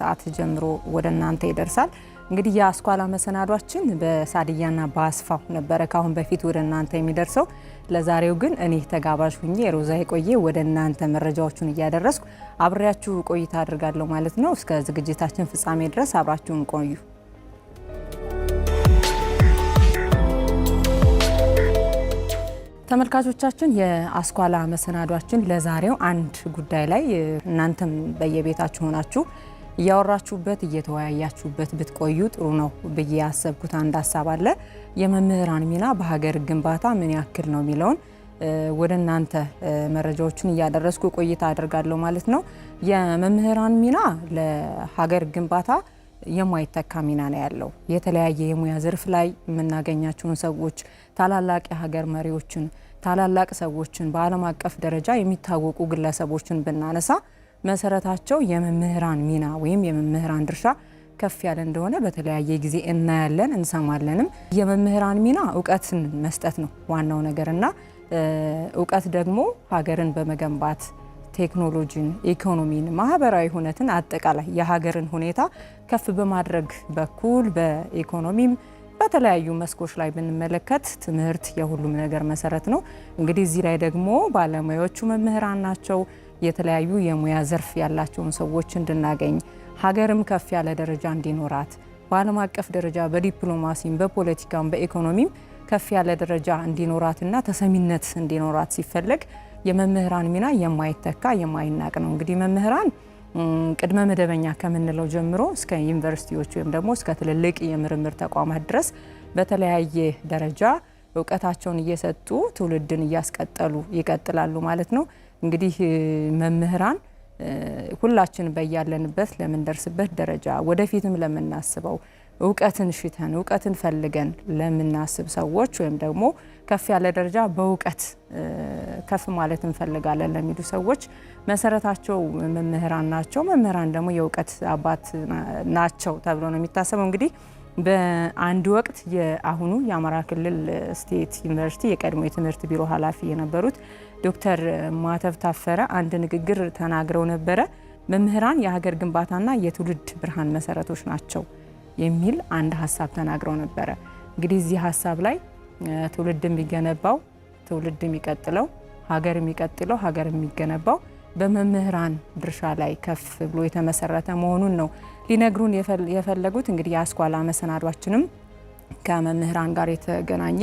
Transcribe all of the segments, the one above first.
ሰዓት ጀምሮ ወደ እናንተ ይደርሳል። እንግዲህ የአስኳላ መሰናዷችን በሳድያና በአስፋው ነበረ ካሁን በፊት ወደ እናንተ የሚደርሰው። ለዛሬው ግን እኔ ተጋባዥ ሁኜ ሮዛ የቆየ ወደ እናንተ መረጃዎቹን እያደረስኩ አብሬያችሁ ቆይታ አድርጋለሁ ማለት ነው። እስከ ዝግጅታችን ፍጻሜ ድረስ አብራችሁን ቆዩ። ተመልካቾቻችን የአስኳላ መሰናዷችን ለዛሬው አንድ ጉዳይ ላይ እናንተም በየቤታችሁ ሆናችሁ እያወራችሁበት እየተወያያችሁበት ብትቆዩ ጥሩ ነው ብዬ ያሰብኩት አንድ ሀሳብ አለ። የመምህራን ሚና በሀገር ግንባታ ምን ያክል ነው የሚለውን ወደ እናንተ መረጃዎችን እያደረስኩ ቆይታ አደርጋለሁ ማለት ነው። የመምህራን ሚና ለሀገር ግንባታ የማይተካ ሚና ነው ያለው። የተለያየ የሙያ ዘርፍ ላይ የምናገኛቸውን ሰዎች ታላላቅ የሀገር መሪዎችን፣ ታላላቅ ሰዎችን፣ በዓለም አቀፍ ደረጃ የሚታወቁ ግለሰቦችን ብናነሳ መሰረታቸው የመምህራን ሚና ወይም የመምህራን ድርሻ ከፍ ያለ እንደሆነ በተለያየ ጊዜ እናያለን እንሰማለንም። የመምህራን ሚና እውቀትን መስጠት ነው ዋናው ነገርና እውቀት ደግሞ ሀገርን በመገንባት ቴክኖሎጂን፣ ኢኮኖሚን፣ ማህበራዊ ሁነትን አጠቃላይ የሀገርን ሁኔታ ከፍ በማድረግ በኩል በኢኮኖሚም በተለያዩ መስኮች ላይ ብንመለከት ትምህርት የሁሉም ነገር መሰረት ነው። እንግዲህ እዚህ ላይ ደግሞ ባለሙያዎቹ መምህራን ናቸው። የተለያዩ የሙያ ዘርፍ ያላቸውን ሰዎች እንድናገኝ ሀገርም ከፍ ያለ ደረጃ እንዲኖራት በዓለም አቀፍ ደረጃ በዲፕሎማሲም በፖለቲካም በኢኮኖሚም ከፍ ያለ ደረጃ እንዲኖራትና ተሰሚነት እንዲኖራት ሲፈለግ የመምህራን ሚና የማይተካ የማይናቅ ነው። እንግዲህ መምህራን ቅድመ መደበኛ ከምንለው ጀምሮ እስከ ዩኒቨርሲቲዎች ወይም ደግሞ እስከ ትልልቅ የምርምር ተቋማት ድረስ በተለያየ ደረጃ እውቀታቸውን እየሰጡ ትውልድን እያስቀጠሉ ይቀጥላሉ ማለት ነው። እንግዲህ መምህራን ሁላችን በያለንበት ለምንደርስበት ደረጃ ወደፊትም ለምናስበው እውቀትን ሽተን እውቀትን ፈልገን ለምናስብ ሰዎች ወይም ደግሞ ከፍ ያለ ደረጃ በእውቀት ከፍ ማለት እንፈልጋለን ለሚሉ ሰዎች መሰረታቸው መምህራን ናቸው። መምህራን ደግሞ የእውቀት አባት ናቸው ተብሎ ነው የሚታሰበው። እንግዲህ በአንድ ወቅት የአሁኑ የአማራ ክልል ስቴት ዩኒቨርሲቲ የቀድሞ የትምህርት ቢሮ ኃላፊ የነበሩት ዶክተር ማተብ ታፈረ አንድ ንግግር ተናግረው ነበረ። መምህራን የሀገር ግንባታና የትውልድ ብርሃን መሰረቶች ናቸው የሚል አንድ ሀሳብ ተናግረው ነበረ። እንግዲህ እዚህ ሀሳብ ላይ ትውልድ የሚገነባው ትውልድ የሚቀጥለው ሀገር የሚቀጥለው ሀገር የሚገነባው በመምህራን ድርሻ ላይ ከፍ ብሎ የተመሰረተ መሆኑን ነው ሊነግሩን የፈለጉት። እንግዲህ የአስኳላ መሰናዷችንም ከመምህራን ጋር የተገናኘ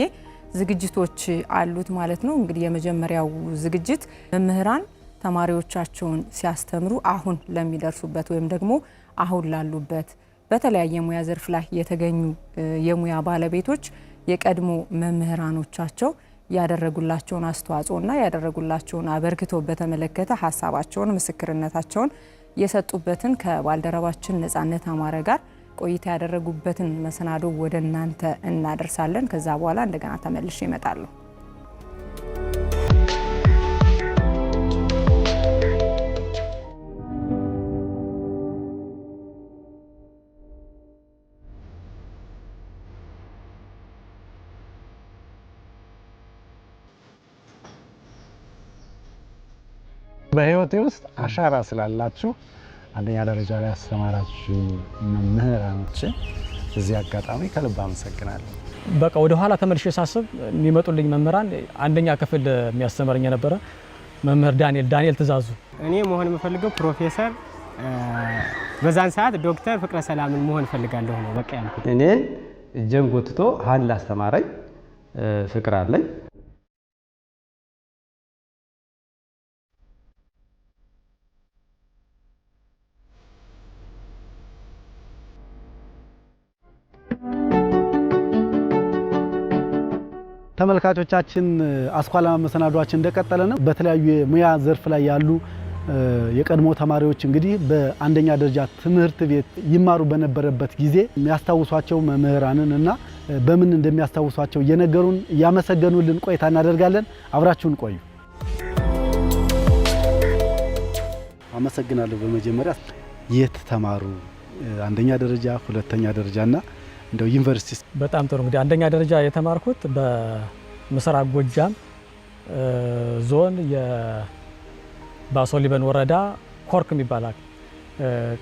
ዝግጅቶች አሉት ማለት ነው። እንግዲህ የመጀመሪያው ዝግጅት መምህራን ተማሪዎቻቸውን ሲያስተምሩ አሁን ለሚደርሱበት ወይም ደግሞ አሁን ላሉበት በተለያየ ሙያ ዘርፍ ላይ የተገኙ የሙያ ባለቤቶች የቀድሞ መምህራኖቻቸው ያደረጉላቸውን አስተዋጽኦና ያደረጉላቸውን አበርክቶ በተመለከተ ሀሳባቸውን ምስክርነታቸውን የሰጡበትን ከባልደረባችን ነጻነት አማረ ጋር ቆይታ ያደረጉበትን መሰናዶ ወደ እናንተ እናደርሳለን። ከዛ በኋላ እንደገና ተመልሼ እመጣለሁ። በህይወቴ ውስጥ አሻራ ስላላችሁ አንደኛ ደረጃ ላይ ያስተማራችሁ መምህራኖች እዚህ አጋጣሚ ከልብ አመሰግናለሁ። በቃ ወደ ኋላ ተመልሼ ሳስብ የሚመጡልኝ መምህራን አንደኛ ክፍል የሚያስተምረኝ የነበረ መምህር ዳንኤል ትእዛዙ። እኔ መሆን የምፈልገው ፕሮፌሰር፣ በዛን ሰዓት ዶክተር ፍቅረ ሰላምን መሆን እፈልጋለሁ ነው በቃ ያልኩት። እኔን እጄን ጎትቶ ሀል አስተማረኝ ፍቅር አለኝ። ተመልካቾቻችን አስኳላ መሰናዷችን እንደቀጠለ ነው። በተለያዩ የሙያ ዘርፍ ላይ ያሉ የቀድሞ ተማሪዎች እንግዲህ በአንደኛ ደረጃ ትምህርት ቤት ይማሩ በነበረበት ጊዜ የሚያስታውሷቸው መምህራንን እና በምን እንደሚያስታውሷቸው እየነገሩን እያመሰገኑልን ቆይታ እናደርጋለን። አብራችሁን ቆዩ። አመሰግናለሁ። በመጀመሪያ የት ተማሩ? አንደኛ ደረጃ፣ ሁለተኛ ደረጃና እንደው ዩኒቨርሲቲ? በጣም ጥሩ። እንግዲህ አንደኛ ደረጃ የተማርኩት በምስራቅ ጎጃም ዞን የባሶ ሊበን ወረዳ ኮርክ የሚባል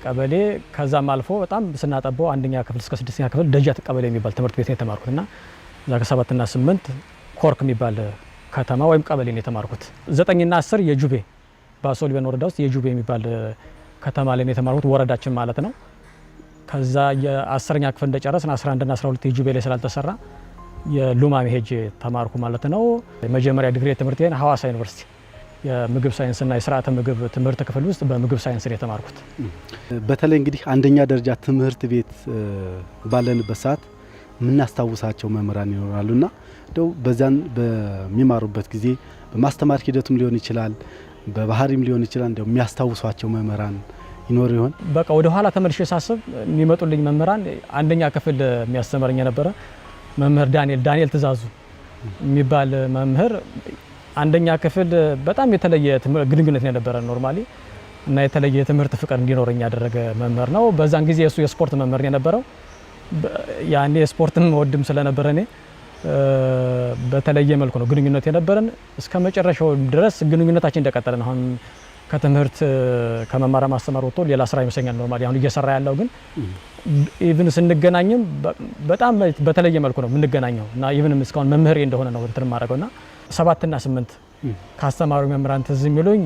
ቀበሌ ከዛም አልፎ በጣም ስናጠበው አንደኛ ክፍል እስከ 6ኛ ክፍል ደጃት ቀበሌ የሚባል ትምህርት ቤት ነው የተማርኩትና እዛ ከ7 እና 8 ኮርክ የሚባል ከተማ ወይም ቀበሌ ነው የተማርኩት። 9 እና 10 የጁቤ ባሶ ሊበን ወረዳ ውስጥ የጁቤ የሚባል ከተማ ላይ ነው የተማርኩት፣ ወረዳችን ማለት ነው። ከዛ የ10ኛ ክፍል እንደጨረስን 11 እና 12 የጁቤ ላይ ስላልተሰራ የሉማሜ ሄጄ ተማርኩ ማለት ነው። የመጀመሪያ ዲግሪ ትምህርቴን ሐዋሳ ዩኒቨርሲቲ የምግብ ሳይንስና የስርዓተ ምግብ ትምህርት ክፍል ውስጥ በምግብ ሳይንስ ነው የተማርኩት። በተለይ እንግዲህ አንደኛ ደረጃ ትምህርት ቤት ባለንበት ሰዓት የምናስታውሳቸው መምህራን ይኖራሉና እንደው በዛን በሚማሩበት ጊዜ በማስተማር ሂደቱም ሊሆን ይችላል፣ በባህሪም ሊሆን ይችላል፣ እንደው የሚያስታውሷቸው መምህራን ይኖር ይሆን? በቃ ወደ ኋላ ተመልሼ ሳስብ የሚመጡልኝ መምህራን አንደኛ ክፍል የሚያስተምረኝ የነበረ መምህር ዳንኤል ትዛዙ የሚባል መምህር አንደኛ ክፍል በጣም የተለየ ግንኙነት የነበረ ኖርማሊ እና የተለየ ትምህርት ፍቅር እንዲኖረኝ ያደረገ መምህር ነው። በዛን ጊዜ እሱ የስፖርት መምህር የነበረው ያኔ ስፖርትም ወድም ስለነበረ እኔ በተለየ መልኩ ነው ግንኙነት የነበረን እስከ መጨረሻው ድረስ ግንኙነታችን እንደቀጠለ ነው። አሁን ከትምህርት ከመማር ማስተማር ወጥቶ ሌላ ስራ ይመስለኛል ኖርማሊ አሁን እየሰራ ያለው ግን ኢቭን ስንገናኝም በጣም በተለየ መልኩ ነው የምንገናኘው እና ኢቭንም እስካሁን መምህሬ እንደሆነ ነው እንትን ማድረገውና 7 እና 8 ካስተማሩ መምህራን ትዝ የሚሉኝ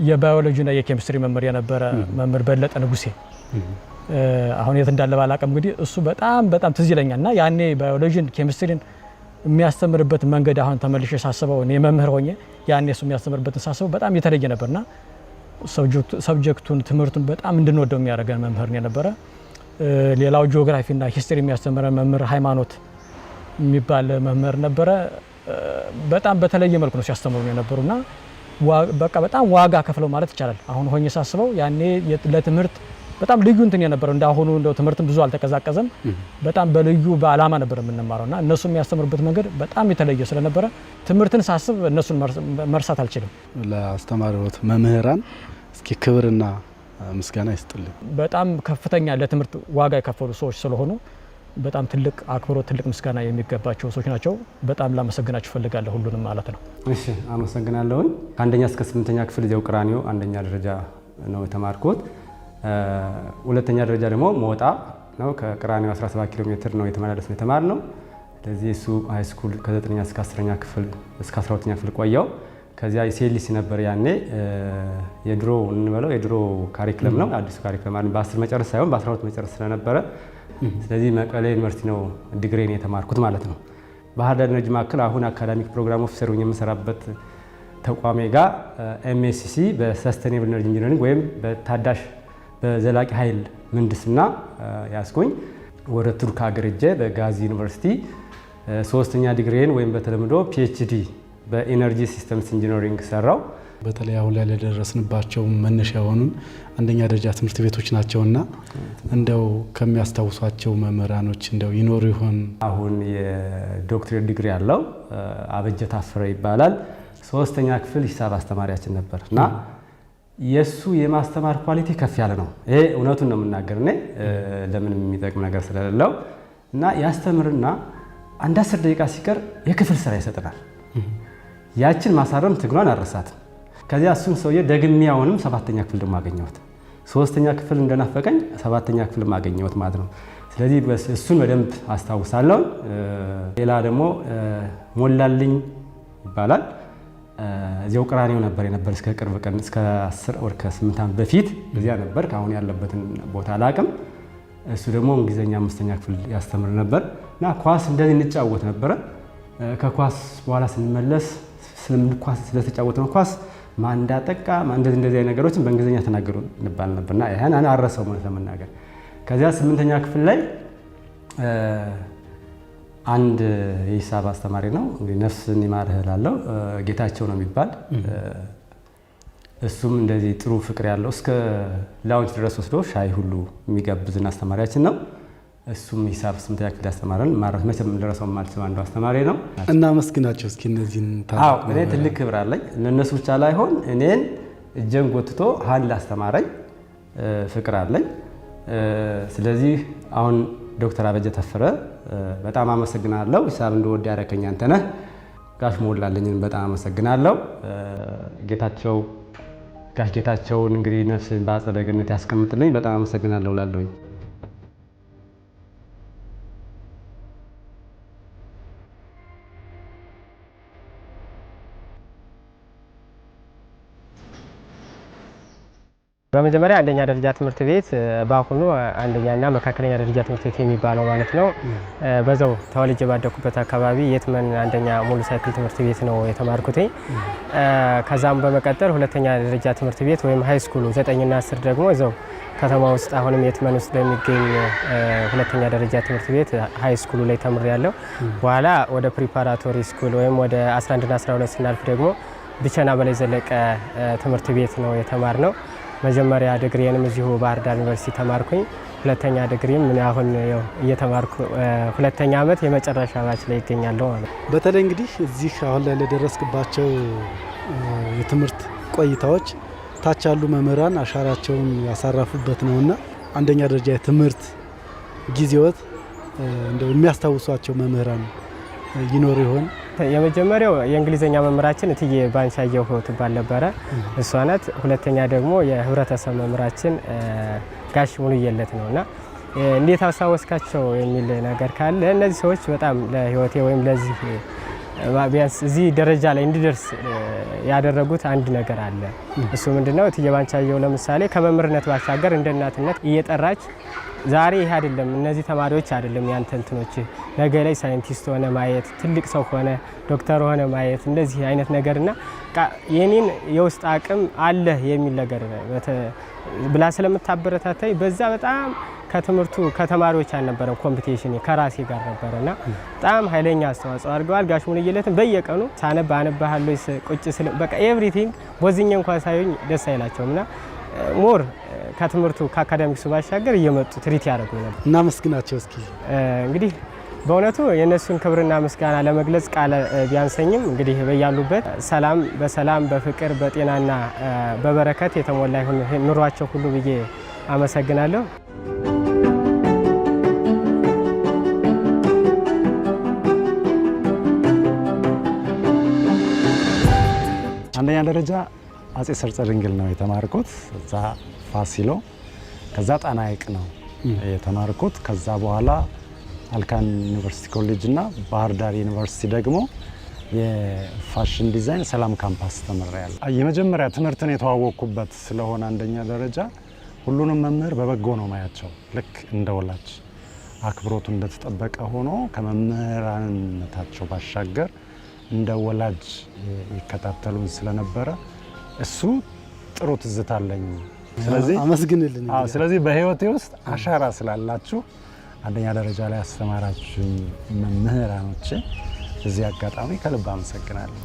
የባዮሎጂ እና የኬሚስትሪ መምህር የነበረ መምህር በለጠ ንጉሴ አሁን የት እንዳለ ባላቀም እንግዲህ እሱ በጣም ትዝ ይለኛልና ያኔ ባዮሎጂን ኬሚስትሪን የሚያስተምርበት መንገድ አሁን ተመልሼ ሳስበው እኔ መምህር ሆኜ ያኔ እሱ የሚያስተምርበትን ሳስበው በጣም የተለየ ነበርና ሰብጀክቱን ትምህርቱን በጣም እንድንወደው የሚያደርገን መምህር የነበረ። ሌላው ጂኦግራፊ እና ሂስትሪ የሚያስተምረን መምህር ሃይማኖት የሚባል መምህር ነበረ። በጣም በተለየ መልኩ ነው ሲያስተምሩ የነበሩና በቃ በጣም ዋጋ ከፍለው ማለት ይቻላል። አሁን ሆኜ ሳስበው ያኔ ለትምህርት በጣም ልዩ እንትን የነበረው እንዳሁኑ እንደው ትምህርትም ብዙ አልተቀዛቀዘም። በጣም በልዩ በአላማ ነበር የምንማረውና እነሱ የሚያስተምሩበት መንገድ በጣም የተለየ ስለነበረ ትምህርትን ሳስብ እነሱን መርሳት አልችልም። ለአስተማሪዎት መምህራን እስኪ ክብርና ምስጋና ይስጥልኝ። በጣም ከፍተኛ ለትምህርት ዋጋ የከፈሉ ሰዎች ስለሆኑ በጣም ትልቅ አክብሮት ትልቅ ምስጋና የሚገባቸው ሰዎች ናቸው። በጣም ላመሰግናችሁ ፈልጋለሁ ሁሉንም ማለት ነው። እሺ አመሰግናለሁ። ከአንደኛ እስከ 8ኛ ክፍል እዚያው ቅራኒዮ አንደኛ ደረጃ ነው የተማርኩት። ሁለተኛ ደረጃ ደግሞ ሞጣ ነው። ከቅራኒዮ 17 ኪሎ ሜትር ነው የተመላለስ ነው የተማርነው። ስለዚህ እሱ ሃይ ስኩል ከ9ኛ እስከ 10ኛ ክፍል እስከ 12ኛ ክፍል ቆየው። ከዚያ ሴሊስ ነበር ያኔ የድሮ እንበለው የድሮ ካሪክለም ነው። አዲሱ ካሪክለም በ10 መጨረስ ሳይሆን በ12 መጨረስ ስለነበረ ስለዚህ መቀሌ ዩኒቨርሲቲ ነው ዲግሪን የተማርኩት ማለት ነው። ባህር ዳር ኢነርጂ ማዕከል አሁን አካዳሚክ ፕሮግራም ኦፊሰር ሆኜ የምሰራበት ተቋሜ ጋር ኤምኤስሲ በሰስቴኔብል ኢነርጂ ኢንጂነሪንግ ወይም በታዳሽ በዘላቂ ኃይል ምህንድስና ያስኩኝ። ወደ ቱርክ ሀገር ሄጄ በጋዚ ዩኒቨርሲቲ 3ኛ ዲግሪን ወይም በተለምዶ ፒኤችዲ በኢነርጂ ሲስተምስ ኢንጂነሪንግ ሰራው። በተለይ አሁን ላይ ለደረስንባቸው መነሻ የሆኑን አንደኛ ደረጃ ትምህርት ቤቶች ናቸውና እንደው ከሚያስታውሷቸው መምህራኖች እንደው ይኖሩ ይሆን? አሁን የዶክትሬት ዲግሪ ያለው አበጀ ታፈረ ይባላል። 3ኛ ክፍል ሂሳብ አስተማሪያችን ነበር እና የሱ የማስተማር ኳሊቲ ከፍ ያለ ነው። ይሄ እውነቱን ነው የምናገር እኔ ለምንም የሚጠቅም ነገር ስለሌለው እና ያስተምርና አንድ 10 ደቂቃ ሲቀር የክፍል ስራ ይሰጠናል። ያችን ማሳረም ትግሏን አረሳትም። ከዚያ እሱን ሰውዬ ደግሜ አሁንም 7ኛ ክፍል ደግሞ አገኘሁት። 3ኛ ክፍል እንደናፈቀኝ 7ኛ ክፍል አገኘሁት ማለት ነው። ስለዚህ እሱን በደንብ አስታውሳለሁ። ሌላ ደግሞ ሞላልኝ ይባላል። እዚያው ቅራኒዮ ነበር እስከ ቅርብ ቀን እስከ 10 ወር ከ8 ዓመት በፊት እዚያ ነበር። ካሁን ያለበትን ቦታ አላቅም። እሱ ደግሞ እንግሊዘኛ 5ኛ ክፍል ያስተምር ነበር እና ኳስ እንደዚህ እንጫወት ነበረ። ከኳስ በኋላ ስንመለስ ኳስ ስለተጫወት ነው ኳስ ማን እንዳጠቃ እንደዚህ አይነት ነገሮችን በእንግሊዘኛ ተናገሩ እንባል ነበርና ይሄን እኔ አረሰው ማለት ለመናገር። ከዚያ 8ኛ ክፍል ላይ አንድ የሂሳብ አስተማሪ ነው እንግዲህ ነፍስን ይማርህ እላለሁ፣ ጌታቸው ነው የሚባል። እሱም እንደዚህ ጥሩ ፍቅር ያለው እስከ ላውንጅ ድረስ ወስዶ ሻይ ሁሉ የሚጋብዝን አስተማሪያችን ነው። እሱም ሂሳብ 8ኛ ክፍል ያስተማረን ማለት መቼም እንደረሰው ማለት አንዱ አስተማሪ ነው። እና መስግናቸው እስኪ እነዚህን ታውቁ። እኔ ትልቅ ክብር አለኝ ለነሱ ብቻ ላይሆን እኔን እጀን ጎትቶ ሀን ላስተማረኝ ፍቅር አለኝ። ስለዚህ አሁን ዶክተር አበጀ ታፈረ በጣም አመሰግናለሁ። ሂሳብ እንደወድ ያረከኝ አንተ ነህ። ጋሽ ሞላልኝን በጣም አመሰግናለሁ። ጌታቸው ጋሽ ጌታቸውን እንግዲህ ነፍስ በአጸደ ገነት ያስቀምጥልኝ። በጣም አመሰግናለሁ ላለሁኝ። በመጀመሪያ አንደኛ ደረጃ ትምህርት ቤት በአሁኑ አንደኛና መካከለኛ ደረጃ ትምህርት ቤት የሚባለው ማለት ነው። በዛው ተወልጄ ባደኩበት አካባቢ የትመን አንደኛ ሙሉ ሳይክል ትምህርት ቤት ነው የተማርኩት። ከዛም በመቀጠል ሁለተኛ ደረጃ ትምህርት ቤት ወይም ሃይ ስኩሉ 9ና 10 ደግሞ እዛው ከተማ ውስጥ አሁንም የትመን ውስጥ በሚገኝ ሁለተኛ ደረጃ ትምህርት ቤት ሃይ ስኩሉ ላይ ተምሬያለሁ። በኋላ ወደ ፕሪፓራቶሪ ስኩል ወይም ወደ 11ና 12 ስናልፍ ደግሞ ብቸና በላይ ዘለቀ ትምህርት ቤት ነው የተማርነው። መጀመሪያ ዲግሪዬንም እዚሁ ባህር ዳር ዩኒቨርሲቲ ተማርኩኝ። ሁለተኛ ዲግሪም ምን አሁን እየተማርኩ ሁለተኛ ዓመት የመጨረሻ ባች ላይ ይገኛለሁ ማለት ነው። በተለይ እንግዲህ እዚህ አሁን ላይ ለደረስክባቸው የትምህርት ቆይታዎች ታች ያሉ መምህራን አሻራቸውን ያሳረፉበት ነውና አንደኛ ደረጃ የትምህርት ጊዜዎት እንደው የሚያስታውሷቸው መምህራን ይኖር ይሆን? የመጀመሪያው የእንግሊዘኛ መምህራችን እትዬ ባንቻየሁ ትባል ነበረ፣ እሷ ናት። ሁለተኛ ደግሞ የህብረተሰብ መምህራችን ጋሽ ሙሉየለት ነውና እንዴት አስታወስካቸው የሚል ነገር ካለ እነዚህ ሰዎች በጣም ለህይወቴ ወይም ለዚህ ቢያንስ እዚህ ደረጃ ላይ እንዲደርስ ያደረጉት አንድ ነገር አለ። እሱ ምንድነው? እትዬ ባንቻየሁ ለምሳሌ ከመምህርነት ባሻገር እንደ እናትነት እየጠራች ዛሬ ይሄ አይደለም እነዚህ ተማሪዎች አይደለም ያንተ እንትኖች ነገ ላይ ሳይንቲስት ሆነ ማየት ትልቅ ሰው ሆነ ዶክተር ሆነ ማየት እንደዚህ አይነት ነገርና የኔን የውስጥ አቅም አለ የሚል ነገር ብላ ስለምታበረታታይ በዛ በጣም ከትምህርቱ ከተማሪዎች አልነበረም ኮምፒቲሽን ከራሴ ጋር ነበርና በጣም ኃይለኛ አስተዋጽኦ አድርገዋል። ጋሽ ሙሉየለትን በየቀኑ ሳነብ አነባለሁ ቁጭ ስለ በቃ ኤቭሪቲንግ ቦዝኛ እንኳን ሳይሆን ደስ አይላቸውምና ሞር ከትምህርቱ ከአካዳሚክሱ ባሻገር እየመጡ ትሪት ያደርጉ ነበር። እናመስግናቸው እስኪ። እንግዲህ በእውነቱ የእነሱን ክብርና ምስጋና ለመግለጽ ቃል ቢያንሰኝም እንግዲህ በያሉበት ሰላም በሰላም በፍቅር በጤናና በበረከት የተሞላ ይሁን ኑሯቸው ሁሉ ብዬ አመሰግናለሁ። አንደኛ ደረጃ አጼ ሰርጸ ድንግል ነው የተማርኩት። እዛ ፋሲሎ፣ ከዛ ጣና ሐይቅ ነው የተማርኩት። ከዛ በኋላ አልካን ዩኒቨርሲቲ ኮሌጅ እና ባህር ዳር ዩኒቨርሲቲ ደግሞ የፋሽን ዲዛይን ሰላም ካምፓስ ተመራያለሁ። የመጀመሪያ ትምህርትን የተዋወቅኩበት ስለሆነ አንደኛ ደረጃ ሁሉንም መምህር በበጎ ነው ማያቸው። ልክ እንደ ወላጅ አክብሮቱ እንደተጠበቀ ሆኖ ከመምህራንነታቸው ባሻገር እንደ ወላጅ ይከታተሉን ስለነበረ እሱ ጥሩ ትዝታ አለኝ። ስለዚህ አመስግንልን። ስለዚህ በህይወቴ ውስጥ አሻራ ስላላችሁ አንደኛ ደረጃ ላይ አስተማራችሁ መምህራኖቼ እዚህ አጋጣሚ ከልብ አመሰግናለሁ።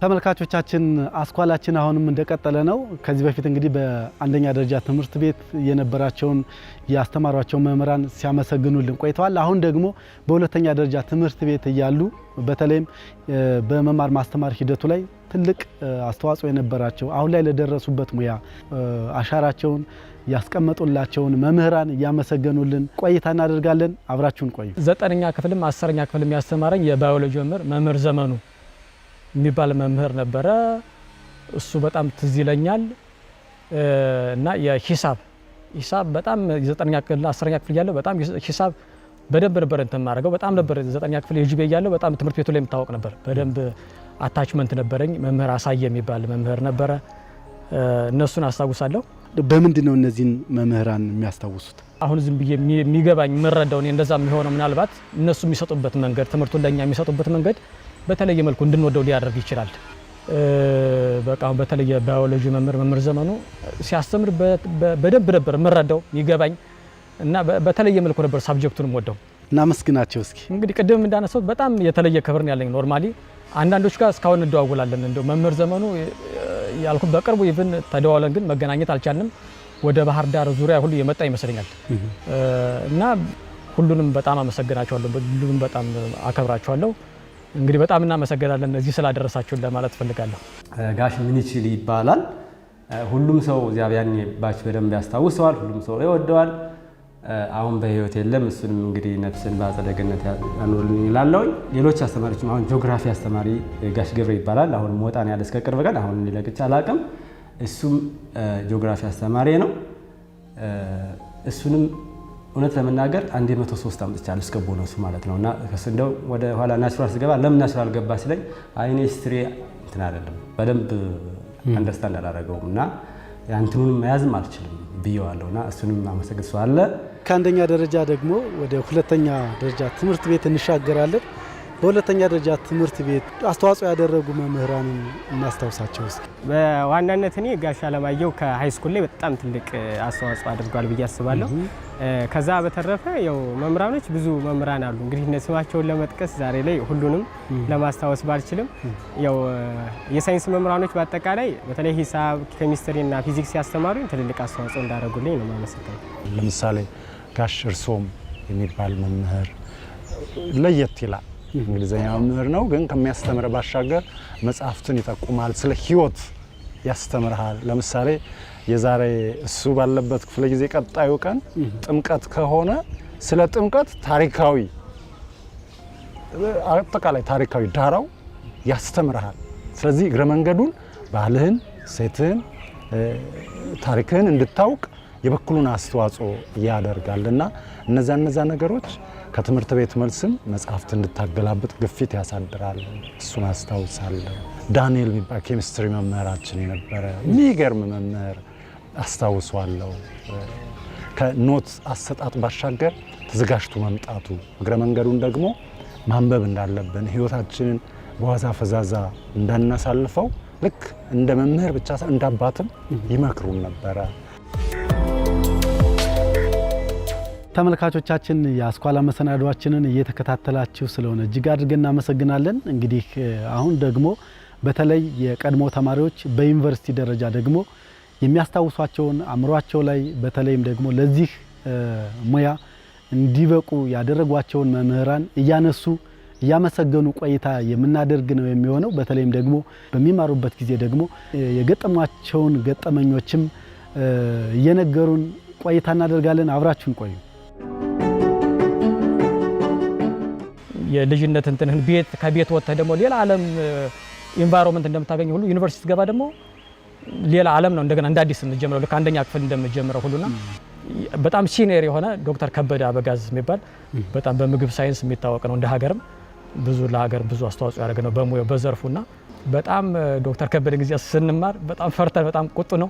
ተመልካቾቻችን አስኳላችን አሁንም እንደቀጠለ ነው። ከዚህ በፊት እንግዲህ በአንደኛ ደረጃ ትምህርት ቤት የነበራቸውን ያስተማሯቸው መምህራን ሲያመሰግኑልን ቆይተዋል። አሁን ደግሞ በሁለተኛ ደረጃ ትምህርት ቤት እያሉ በተለይም በመማር ማስተማር ሂደቱ ላይ ትልቅ አስተዋጽኦ የነበራቸው አሁን ላይ ለደረሱበት ሙያ አሻራቸውን ያስቀመጡላቸውን መምህራን እያመሰገኑልን ቆይታ እናደርጋለን። አብራችሁን ቆዩ። 9ኛ ክፍልም 10ኛ ክፍልም ያስተማረኝ የባዮሎጂ መምህር ዘመኑ የሚባል መምህር ነበረ። እሱ በጣም ትዝ ይለኛል። እና የሂሳብ በጣም 9ኛ ክፍል 10ኛ ክፍል ያለው በጣም ሂሳብ በደንብ ነበር እንትን ማድረገው። በጣም ነበር 9ኛ ክፍል የጂቤ ያለው በጣም ትምህርት ቤቱ ላይ የምታወቅ ነበር። በደንብ አታችመንት ነበረኝ። መምህር አሳየ የሚባል መምህር ነበረ። እነሱን አስታውሳለሁ። በምንድን ነው እነዚህን መምህራን የሚያስታውሱት? አሁን ዝም ብዬ የሚገባኝ የምረዳው እኔ እንደዛ የሚሆነው ምናልባት እነሱ የሚሰጡበት መንገድ ትምህርቱን ለኛ የሚሰጡበት መንገድ በተለየ መልኩ እንድንወደው ሊያደርግ ይችላል። በቃ በተለየ ባዮሎጂ መምህር ዘመኑ ሲያስተምር በደንብ ነበር የምረዳው የሚገባኝ እና በተለየ መልኩ ነበር ሳብጀክቱንም ወደው። እናመስግናቸው እስኪ። እንግዲህ ቅድም እንዳነሳው በጣም የተለየ ክብር ነው ያለኝ። ኖርማሊ አንዳንዶች ጋር እስካሁን እንደዋወላለን። እንደው መምህር ዘመኑ ያልኩት በቅርቡ ኢቭን ተደዋውለን ግን መገናኘት አልቻልንም። ወደ ባህር ዳር ዙሪያ ሁሉ የመጣ ይመስለኛል እና ሁሉንም በጣም አመሰግናቸዋለሁ። ሁሉንም በጣም አከብራቸዋለሁ። እንግዲህ በጣም እናመሰግናለን እዚህ ስላደረሳችሁን ለማለት ፈልጋለሁ። ጋሽ ምንችል ይባላል። ሁሉም ሰው እዚያ ያኔ ባች በደንብ ያስታውሰዋል። ሁሉም ሰው ይወደዋል። አሁን በህይወት የለም። እሱንም እንግዲህ ነፍስን በአጸደ ገነት ያኑርልኝ እላለሁ። ሌሎች አስተማሪዎችም አሁን ጂኦግራፊ አስተማሪ ጋሽ ገብረ ይባላል። አሁን ሞጣን ያለ እስከ ቅርብ ቀን አሁን ሊለቅች አላውቅም። እሱም ጂኦግራፊ አስተማሪ ነው። እሱንም እውነት ለመናገር 103 አምጥቻለሁ እስከ ቦነሱ ማለት ነው። እና እንደው ወደ ኋላ ናቹራል ስገባ ለምን ናቹራል ገባ ሲለኝ አይኔ ሂስትሪ እንትን አይደለም በደንብ አንደርስታንድ አላደረገውም እና ያንተኑንም መያዝም አልችልም ብየዋለሁ። እና እሱንም ማመሰግን ሰው አለ። ከአንደኛ ደረጃ ደግሞ ወደ ሁለተኛ ደረጃ ትምህርት ቤት እንሻገራለን። በሁለተኛ ደረጃ ትምህርት ቤት አስተዋጽኦ ያደረጉ መምህራንን እናስታውሳቸው እስኪ። በዋናነት እኔ ጋሽ አለማየሁ ከሃይ ስኩል ላይ በጣም ትልቅ አስተዋጽኦ አድርጓል ብዬ አስባለሁ። ከዛ በተረፈ ያው መምህራኖች ብዙ መምህራን አሉ። እንግዲህ ስማቸውን ለመጥቀስ ዛሬ ላይ ሁሉንም ለማስታወስ ባልችልም ያው የሳይንስ መምህራኖች በአጠቃላይ በተለይ ሂሳብ፣ ኬሚስትሪ እና ፊዚክስ ያስተማሩኝ ትልልቅ አስተዋጽኦ እንዳደረጉልኝ ነው የማመሰግነው። ለምሳሌ ጋሽ እርሶም የሚባል መምህር ለየት ይላል። እንግሊዘኛ መምህር ነው፣ ግን ከሚያስተምር ባሻገር መጽሐፍትን ይጠቁማል፣ ስለ ህይወት ያስተምርሃል። ለምሳሌ የዛሬ እሱ ባለበት ክፍለ ጊዜ ቀጣዩ ቀን ጥምቀት ከሆነ ስለ ጥምቀት ታሪካዊ አጠቃላይ ታሪካዊ ዳራው ያስተምርሃል። ስለዚህ እግረ መንገዱን ባህልህን፣ ሴትህን፣ ታሪክህን እንድታውቅ የበኩሉን አስተዋጽኦ ያደርጋልና እነዛ ነገሮች ከትምህርት ቤት መልስም መጽሐፍት እንድታገላብጥ ግፊት ያሳድራል። እሱን አስታውሳለሁ። ዳንኤል የሚባል ኬሚስትሪ መምህራችን የነበረ የሚገርም መምህር አስታውሷለሁ። ከኖት አሰጣጥ ባሻገር ተዘጋጅቶ መምጣቱ፣ እግረ መንገዱን ደግሞ ማንበብ እንዳለብን ህይወታችንን በዋዛ ፈዛዛ እንዳናሳልፈው ልክ እንደ መምህር ብቻ እንደ አባትም ይመክሩን ነበረ። ተመልካቾቻችን የአስኳላ መሰናዷችንን እየተከታተላችሁ ስለሆነ እጅግ አድርገን እናመሰግናለን። እንግዲህ አሁን ደግሞ በተለይ የቀድሞ ተማሪዎች በዩኒቨርሲቲ ደረጃ ደግሞ የሚያስታውሷቸውን አእምሯቸው ላይ በተለይም ደግሞ ለዚህ ሙያ እንዲበቁ ያደረጓቸውን መምህራን እያነሱ እያመሰገኑ ቆይታ የምናደርግ ነው የሚሆነው። በተለይም ደግሞ በሚማሩበት ጊዜ ደግሞ የገጠሟቸውን ገጠመኞችም እየነገሩን ቆይታ እናደርጋለን። አብራችሁን ቆዩ። የልጅነት እንትንህን ቤት ከቤት ወጥተህ ደግሞ ሌላ ዓለም ኢንቫይሮንመንት እንደምታገኝ ሁሉ ዩኒቨርሲቲ ገባ ደግሞ ሌላ ዓለም ነው እንደገና እንደ አዲስ የምትጀምረው ልክ አንደኛ ክፍል እንደምትጀምረው ሁሉና በጣም ሲኒየር የሆነ ዶክተር ከበደ አበጋዝ የሚባል በጣም በምግብ ሳይንስ የሚታወቅ ነው። እንደ ሀገርም ብዙ ለሀገር ብዙ አስተዋጽኦ ያደረገ ነው በሙያው በዘርፉና በጣም ዶክተር ከበደ ጊዜ ስንማር በጣም ፈርተን በጣም ቁጡ ነው።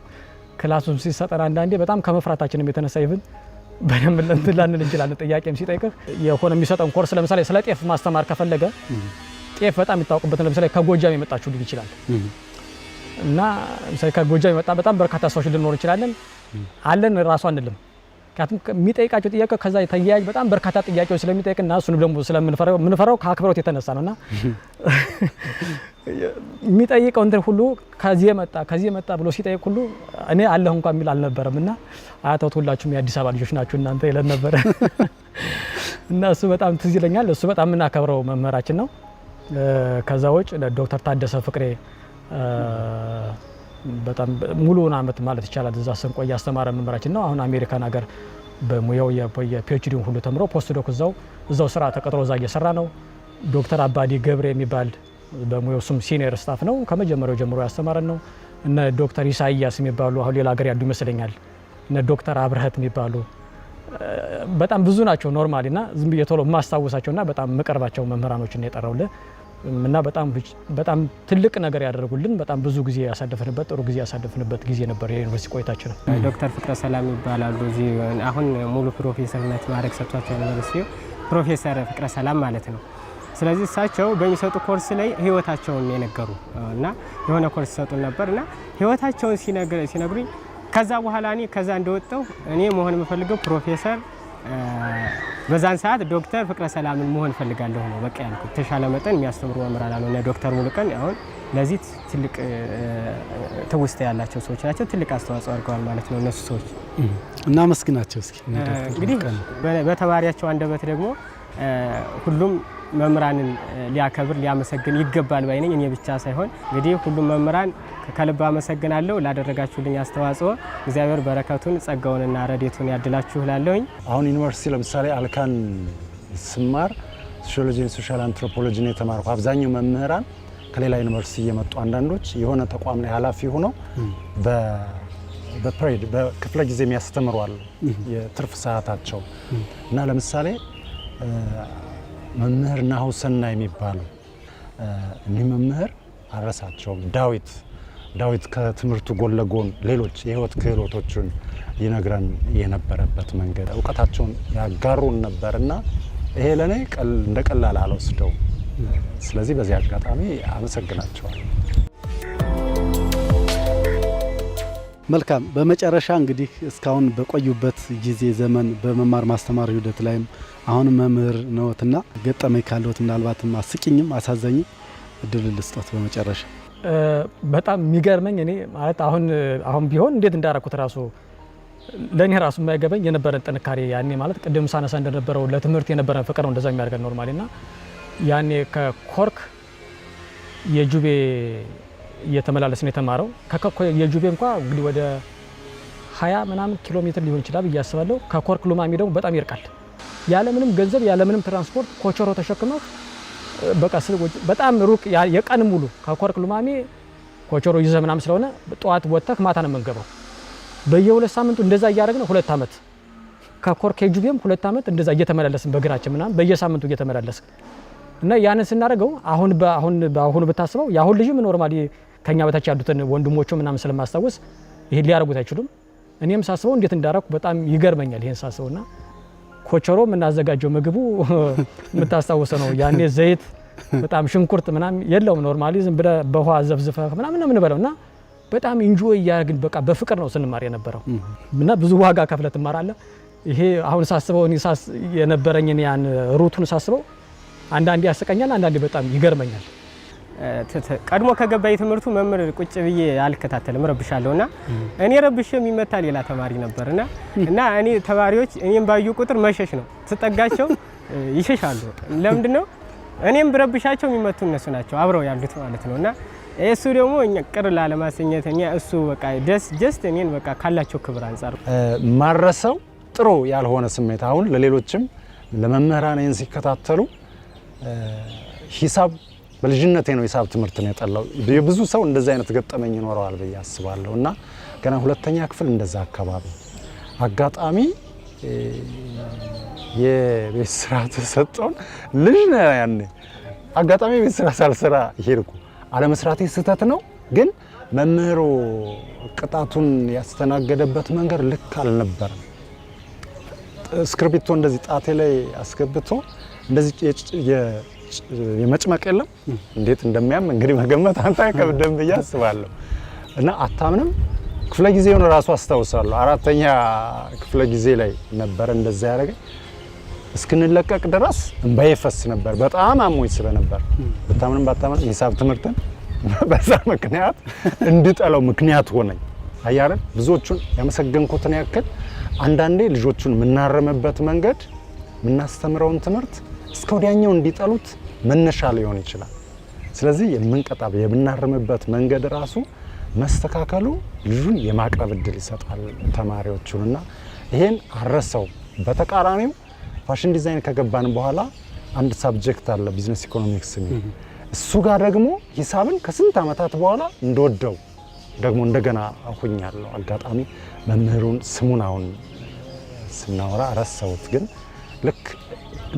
ክላሱን ሲሰጠን አንዳንዴ በጣም ከመፍራታችንም የተነሳ ይብን በደንብ ለንትላንን እንችላለን። ጥያቄም ሲጠይቅህ የሆነ የሚሰጠን ኮርስ ለምሳሌ ስለ ጤፍ ማስተማር ከፈለገ ጤፍ በጣም የሚታወቅበት ለምሳሌ ከጎጃም የመጣችሁ ልጅ ይችላል እና ለምሳሌ ከጎጃም የመጣ በጣም በርካታ ሰዎች ልንኖር ይችላለን አለን ራሱ አንልም። ምክንያቱም የሚጠይቃቸው ጥያቄ ከዛ ተያያዥ በጣም በርካታ ጥያቄዎች ስለሚጠይቅና እሱንም ደግሞ ስለምንፈራው ከአክብሮት የተነሳ ነውና የሚጠይቀው እንትን ሁሉ ከዚህ መጣ ብሎ ሲጠይቅ ሁሉ እኔ አለሁ እንኳን የሚል አልነበረምና አያተውት ሁላችሁም የአዲስ አበባ ልጆች ናችሁ እናንተ ይለን ነበር እና እሱ በጣም ትዝ ይለኛል። እሱ በጣም የምናከብረው መምህራችን ነው። ከዛ ውጭ ዶክተር ታደሰ ፍቅሬ በጣም ሙሉውን አመት ማለት ይቻላል እዛ ስንቆይ ያስተማረ መምህራችን ነው። አሁን አሜሪካን ሀገር በሙያው የፒኤችዲውን ሁሉ ተምሮ ፖስት ዶክ እዛው ስራ ተቀጥሮ እዛ እየሰራ ነው። ዶክተር አባዲ ገብሬ የሚባል በሙያው ስም ሲኒየር ስታፍ ነው። ከመጀመሪያው ጀምሮ ያስተማረን ነው። እነ ዶክተር ኢሳያስ የሚባሉ አሁን ሌላ ሀገር ያሉ ይመስለኛል። እነ ዶክተር አብርሃት የሚባሉ በጣም ብዙ ናቸው ኖርማሊና ዝም ብዬ ቶሎ ማስታወሳቸውና በጣም መቀርባቸው መምህራኖችን ነው የጠራውልህ እና በጣም ትልቅ ነገር ያደረጉልን በጣም ብዙ ጊዜ ያሳደፍንበት ጥሩ ጊዜ ያሳደፍንበት ጊዜ ነበር የዩኒቨርሲቲ ቆይታችን። ዶክተር ፍቅረ ሰላም ይባላሉ። እዚህ አሁን ሙሉ ፕሮፌሰርነት ማዕረግ ሰጥቷቸው ዩኒቨርሲቲው ፕሮፌሰር ፍቅረ ሰላም ማለት ነው። ስለዚህ እሳቸው በሚሰጡ ኮርስ ላይ ህይወታቸውን የነገሩ እና የሆነ ኮርስ ሰጡን ነበርና ህይወታቸውን ሲነግሩኝ ከዛ በኋላ እኔ ከዛ እንደወጣው እኔ መሆን የምፈልገው ፕሮፌሰር በዛን ሰዓት ዶክተር ፍቅረ ሰላምን መሆን ፈልጋለሁ ነው በቃ ያልኩት። ተሻለ መጠን የሚያስተምሩ መምህራን አሉ እና ዶክተር ሙሉቀን አሁን ለዚህ ትልቅ ትውስታ ያላቸው ሰዎች ናቸው። ትልቅ አስተዋጽኦ አድርገዋል ማለት ነው እነሱ ሰዎች። እናመስግናቸው እስኪ። እንግዲህ በተማሪያቸው አንደበት ደግሞ ሁሉም መምህራንን ሊያከብር ሊያመሰግን ይገባል ባይ ነኝ። እኔ ብቻ ሳይሆን እንግዲህ ሁሉም መምህራን ከልብ አመሰግናለሁ ላደረጋችሁልኝ አስተዋጽኦ። እግዚአብሔር በረከቱን ጸጋውንና ረድኤቱን ያድላችሁ እላለሁኝ። አሁን ዩኒቨርሲቲ ለምሳሌ አልካን ስማር ሶሺዮሎጂን ሶሻል አንትሮፖሎጂን የተማርኩ አብዛኛው መምህራን ከሌላ ዩኒቨርሲቲ እየመጡ አንዳንዶች የሆነ ተቋም ላይ ኃላፊ ሆነው በፕሬድ በክፍለ ጊዜ የሚያስተምሩ አሉ የትርፍ ሰዓታቸው እና ለምሳሌ መምህር ናሁሰና የሚባሉ እኒህ መምህር አረሳቸውም። ዳዊት ከትምህርቱ ጎን ለጎን ሌሎች የህይወት ክህሎቶችን ይነግረን የነበረበት መንገድ እውቀታቸውን ያጋሩን ነበርና ይሄ ለኔ እንደ ቀላል አልወስደው። ስለዚህ በዚህ አጋጣሚ አመሰግናቸዋለሁ። መልካም። በመጨረሻ እንግዲህ እስካሁን በቆዩበት ጊዜ ዘመን በመማር ማስተማር ሂደት ላይም አሁን መምህር ነዎትና ገጠመኝ ካለዎት ምናልባትም አስቂኝም አሳዛኝም እድል ልስጦት። በመጨረሻ በጣም የሚገርመኝ እኔ ማለት አሁን ቢሆን እንዴት እንዳረኩት ራሱ ለኔ ራሱ የማይገበኝ የነበረን ጥንካሬ ያኔ ማለት ቅድም ሳነሳ እንደነበረው ለትምህርት የነበረን ፍቅር ነው እንደዛ የሚያደርገን ኖርማሊና ያኔ ከኮርክ የጁቤ እየተመላለስን የተማረው የጁቤ እንኳን እንግዲህ ወደ 20 ምናምን ኪሎ ሜትር ሊሆን ይችላል ብዬ አስባለሁ። ከኮርክ ሉማሜ ደግሞ በጣም ይርቃል። ያለምንም ገንዘብ ያለምንም ትራንስፖርት ኮቸሮ ተሸክመው በቃ በጣም ሩቅ የቀን ሙሉ ከኮርክ ሉማሜ ኮቸሮ ይዘህ ምናምን ስለሆነ ጠዋት ወጥተህ ማታ ነው የምንገባው። በየ2 ሳምንቱ እንደዛ እያደረግን 2 ዓመት ከኮርክ የጁቤም 2 ዓመት እንደዛ እየተመላለስን በእግራችን ምናምን በየሳምንቱ እየተመላለስን እና ያንን ስናደርገው አሁን ብታስበው ያሁን ልጅም ኖርማሊ ከኛ በታች ያሉትን ወንድሞቹ ምናምን ስለማስታወስ ይሄ ሊያደርጉት አይችሉም። እኔም ሳስበው እንዴት እንዳደረኩ በጣም ይገርመኛል። ይሄን ሳስበውና ኮቸሮ የምናዘጋጀው ምግቡ የምታስታውሰው ነው። ያኔ ዘይት በጣም ሽንኩርት ምናምን የለውም። ኖርማሊ ዝም ብለህ በውሃ ዘብዝፈህ ምናምን ነው የምንበለውና በጣም ኢንጆይ እያደረግን በቃ በፍቅር ነው ስንማር የነበረው እና ብዙ ዋጋ ከፍለህ ትማራለህ። ይሄ አሁን ሳስበው የነበረኝን ያን ሩቱን ሳስበው አንዳንዴ ያስቀኛል፣ አንዳንዴ በጣም ይገርመኛል። ቀድሞ ከገባይ ትምህርቱ መምህር ቁጭ ብዬ አልከታተልም፣ ረብሻለሁና እኔ ረብሼ የሚመታ ሌላ ተማሪ ነበርና እና እኔ ተማሪዎች እኔም ባዩ ቁጥር መሸሽ ነው። ስጠጋቸው ይሸሻሉ። ለምንድን ነው እኔም ብረብሻቸው የሚመቱ እነሱ ናቸው አብረው ያሉት ማለት ነውና እሱ ደግሞ ቅር ላለማሰኘት እሱ በቃ ጀስት እኔን በቃ ካላቸው ክብር አንፃር ማረሰው ጥሩ ያልሆነ ስሜት አሁን ለሌሎችም ለመምህራን ይህን ሲከታተሉ ሂሳብ በልጅነቴ ነው ሂሳብ ትምህርት ነው የጠላው። ብዙ ሰው እንደዛ አይነት ገጠመኝ ይኖረዋል ብዬ አስባለሁ እና ገና 2ኛ ክፍል እንደዛ አካባቢ አጋጣሚ የቤት ስራ ተሰጠን። ልጅ ነው ያኔ አጋጣሚ የቤት ስራ ሳልሰራ ሄድኩ። አለመስራቴ ስህተት ነው፣ ግን መምህሩ ቅጣቱን ያስተናገደበት መንገድ ልክ አልነበረም። እስክርቢቶ እንደዚህ ጣቴ ላይ አስገብቶ እንደዚህ የመጭመቅ የለም እንዴት እንደሚያም እንግዲህ መገመት አንተ አይከብድም ብዬ አስባለሁ። እና አታምንም ክፍለ ጊዜውን ራሱ አስታውሳለሁ። 4ኛ ክፍለ ጊዜ ላይ ነበር እንደዛ ያደረገኝ። እስክንለቀቅ ድረስ እንባዬ ፈስ ነበር፣ በጣም አሞኝ ስለነበር። በታምንም ባታምንም ሂሳብ ትምህርትን በዛ ምክንያት እንድጠላው ምክንያት ሆነኝ። አያረን ብዙዎቹን ያመሰገንኩትን ያክል አንዳንዴ ልጆቹን የምናረምበት መንገድ የምናስተምረውን ትምህርት እስከ ወዲያኛው እንዲጠሉት መነሻ ሊሆን ይችላል። ስለዚህ የምናርምበት መንገድ ራሱ መስተካከሉ ልጁን የማቅረብ እድል ይሰጣል ተማሪዎቹንና ይሄን አረሰው። በተቃራኒው ፋሽን ዲዛይን ከገባን በኋላ አንድ ሳብጀክት አለ ቢዝነስ ኢኮኖሚክስ የሚል እሱ ጋር ደግሞ ሂሳብን ከስንት ዓመታት በኋላ እንደወደው ደግሞ እንደገና አሁኛለሁ። አጋጣሚ መምህሩን ስሙን አሁን ስናወራ ረሳሁት፣ ግን ልክ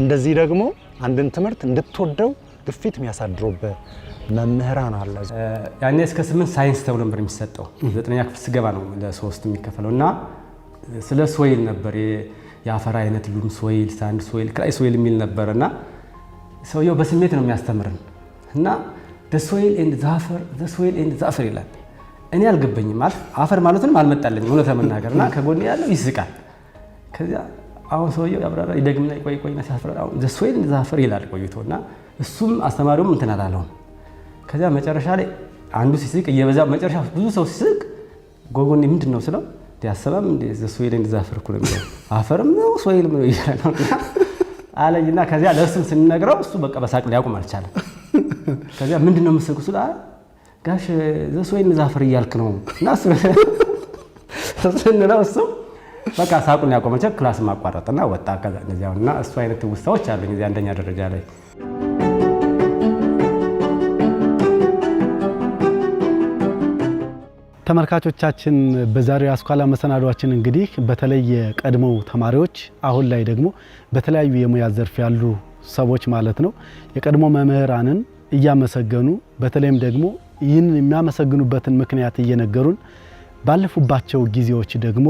እንደዚህ ደግሞ አንድን ትምህርት እንድትወደው ግፊት የሚያሳድሩበት መምህራን አለ። ያኔ እስከ 8 ሳይንስ ተብሎ ነበር የሚሰጠው። 9ኛ ክፍል ስገባ ነው ለ3 የሚከፈለው እና ስለ ሶይል ነበር የአፈር አይነት ሉም ሶይል፣ ሳንድ ሶይል፣ ክላይ ሶይል የሚል ነበር እና ሰውየው በስሜት ነው የሚያስተምረን እና the soil and the after ይላል። እኔ አልገባኝም አፈር ማለቱንም አልመጣልኝም እውነት ለመናገር እና ከጎን ያለው ይስቃል። ከዚያ አሁን ሰውየው ያብራራ ይደግምና ቆይና ሲያፈራ አሁን the soil and the after ይላል ቆይቶና እሱም አስተማሪውም እንትን አላለውም። ከዚያ መጨረሻ ላይ አንዱ ሲስቅ እየበዛ መጨረሻ ብዙ ሰው ሲስቅ ጎጎን ምንድነው ስለው ያሰባም እንደ the soil and the after እኮ ነው የሚለው አፈርም ነው ሶይልም ነው ይላል። አለኝና ከዚያ ለእሱም ስንነግረው እሱ በቃ በሳቅ ሊያቆም አልቻለም። ከዚያ ምንድነው የምትስቁ ስለ ጋሽ ዘስወይን ዛፈር እያልክ ነው እና ስንለው እሱ በቃ ሳቁን ሊያቆም አልቻለም። ክላስ ማቋረጥና ወጣ። ከዛ እንደዚያውና እሱ አይነት ውስታዎች አሉኝ እዚህ አንደኛ ደረጃ ላይ። ተመልካቾቻችን በዛሬው አስኳላ መሰናዷችን እንግዲህ በተለይ የቀድሞው ተማሪዎች አሁን ላይ ደግሞ በተለያዩ የሙያ ዘርፍ ያሉ ሰዎች ማለት ነው የቀድሞ መምህራንን እያመሰገኑ በተለይም ደግሞ ይህን የሚያመሰግኑበትን ምክንያት እየነገሩን ባለፉባቸው ጊዜዎች ደግሞ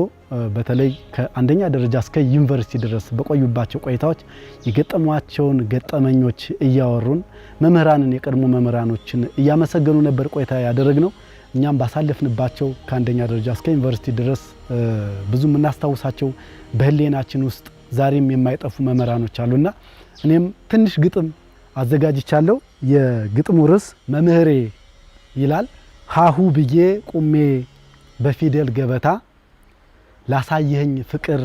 በተለይ ከአንደኛ ደረጃ እስከ ዩኒቨርሲቲ ድረስ በቆዩባቸው ቆይታዎች የገጠሟቸውን ገጠመኞች እያወሩን መምህራንን የቀድሞ መምህራኖችን እያመሰገኑ ነበር ቆይታ ያደረግነው። እኛም ባሳለፍንባቸው ከአንደኛ ደረጃ እስከ ዩኒቨርሲቲ ድረስ ብዙ የምናስታውሳቸው በህሊናችን ውስጥ ዛሬም የማይጠፉ መምህራኖች አሉና እኔም ትንሽ ግጥም አዘጋጅቻለሁ። የግጥሙ ርዕስ መምህሬ ይላል። ሃሁ ብዬ ቁሜ በፊደል ገበታ ላሳየኸኝ ፍቅር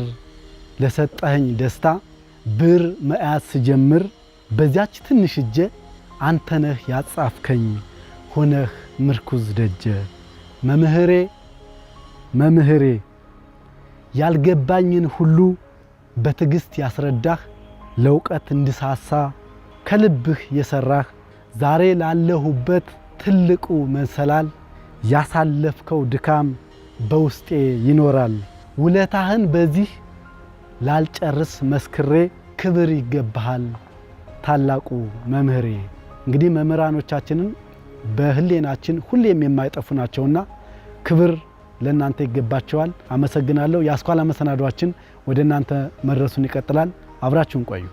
ለሰጠኸኝ ደስታ ብር መያዝ ስጀምር በዚያች ትንሽ እጄ አንተነህ ያጻፍከኝ ሆነህ ምርኩዝ ደጀ መምህሬ መምህሬ ያልገባኝን ሁሉ በትዕግስት ያስረዳህ ለእውቀት እንድሳሳ ከልብህ የሰራህ ዛሬ ላለሁበት ትልቁ መሰላል ያሳለፍከው ድካም በውስጤ ይኖራል። ውለታህን በዚህ ላልጨርስ መስክሬ ክብር ይገባሃል ታላቁ መምህሬ። እንግዲህ መምህራኖቻችንን በህሊናችን ሁሌም የማይጠፉ ናቸውና ክብር ለእናንተ ይገባቸዋል። አመሰግናለሁ። የአስኳላ መሰናዷችን ወደ እናንተ መድረሱን ይቀጥላል። አብራችሁን ቆዩ።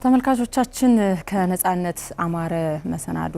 ተመልካቾቻችን ከነጻነት አማረ መሰናዶ